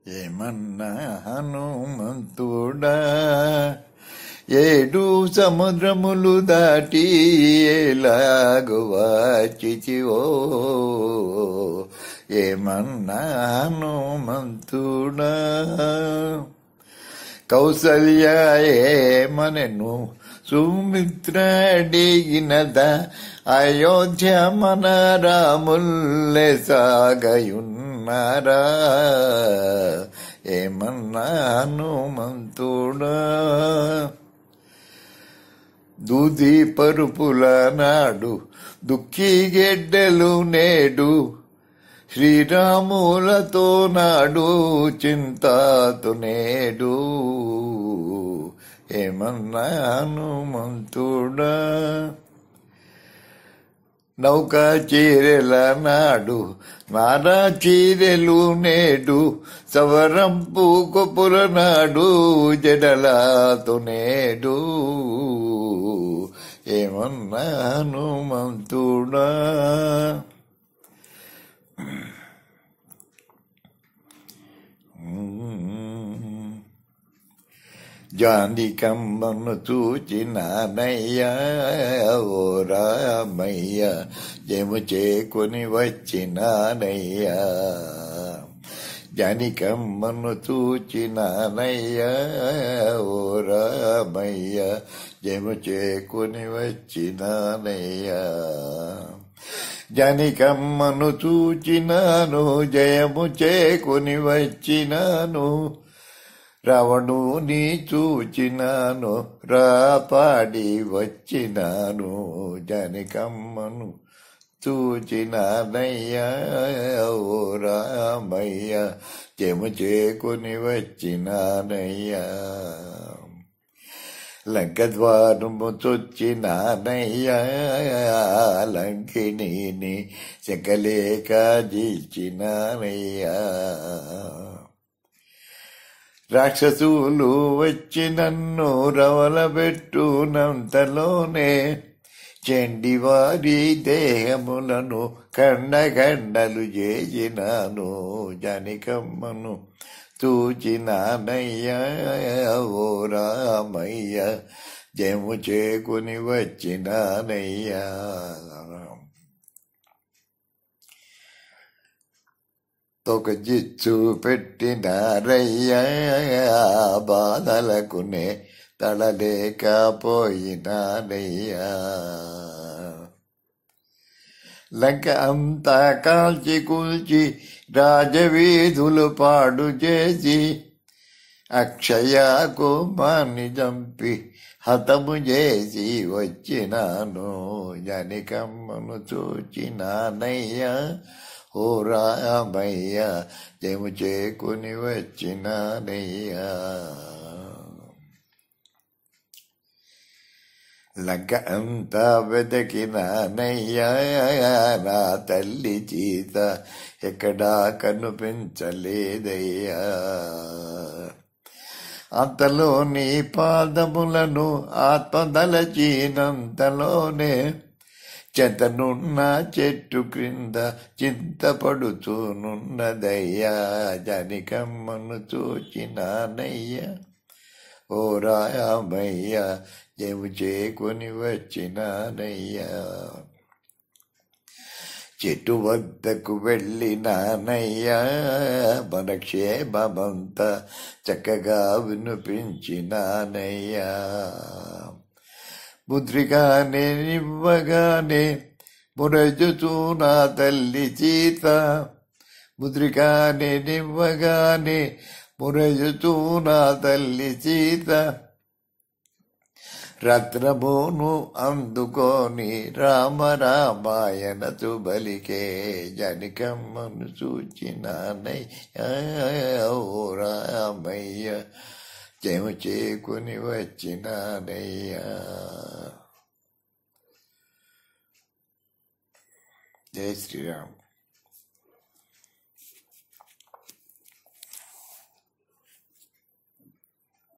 ఏమన్నా హనుమంతుడా ఏడు సముద్రములు దాటి ఎలాగు వచ్చితివో ఏమన్నా హనుమంతుడా కౌసల్య ఏమనెను సుమిత్ర అడిగినద అయోధ్య మన రాముల్లె సాగయున్నారా ఏమన్నా హనుమంతుడా దూది పరుపుల నాడు దుఃఖి గెడ్డలు నేడు శ్రీరాములతో నాడు చింతతో నేడు ఏమన్నా హనుమంతుడా నౌక చీరెల నాడు నారా చీరెలు నేడు సవరంపు కొపుల నాడు జడలతో నేడు ఏమన్నా హనుమంతుడా జాండికమ్మను చూచినానయ్యా ఓ రామయ్య జము చేకొని వచ్చినానయ్యా జానికమ్మను చూచినానయ్యా ఓ రామయ్య జము చేకొని వచ్చినానయ్యా జానికమ్మను చూచినాను జయము చేకొని వచ్చినాను రావణుని చూచినాను రాపాడి వచ్చినాను జానకమ్మను చూచినానయ్యా ఓ రామయ్య జము చేకొని వచ్చినానయ్యా లంక ద్వారము చొచ్చినానయ్యా లంకిని శకలేక జీచినానయ్యా రాక్షసులు వచ్చి నన్ను రవలబెట్టునంతలోనే చెండివారి దేహములను ఖండఖండలు చేసినాను జానకమ్మను చూచినానయ్యా ఓ రామయ్య జము చేకుని వచ్చినానయ్యా తొక జిచ్చు పెట్టినారయ్యా బాధలకునే తడలేకపోయినానయ్యా లంక అంతా కాల్చి కూల్చి రాజవీధులు పాడు చేసి అక్షయ కుమార్ని చంపి హతము చేసి వచ్చినాను జానకమ్మను చూచినానయ్యా ఓ రామయ్య జము చేకుని వచ్చినానయ్యా లంక అంతా వెతికినానయ్యా నా తల్లి చీత ఎక్కడా కనిపించలేదయ్యా అంతలో నీ పాదములను ఆత్మదలచినంతలోనే చెతనున్న చెట్టు క్రింద చింతపడుతూనున్నదయ్యా జానకమ్మను చూచినానయ్యా ఓ రామయ్య జము చేకొని వచ్చినానయ్యా చెట్టు వద్దకు వెళ్ళినానయ్యా మన క్షేమమంతా చక్కగా వినిపించినానయ్యా ముద్రిగానే నివ్వగానే మురజుతూ నా తల్లి సీత ముద్రిగానే నివ్వగానే మురజుతూ నా తల్లి సీత రత్నమును అందుకొని రామ రామాయణ తుబలికే జానకమ్మను చూచినానయ్యా ఓ రామయ్య జము చేకుని వచ్చినానయ్యా జై శ్రీరామ్.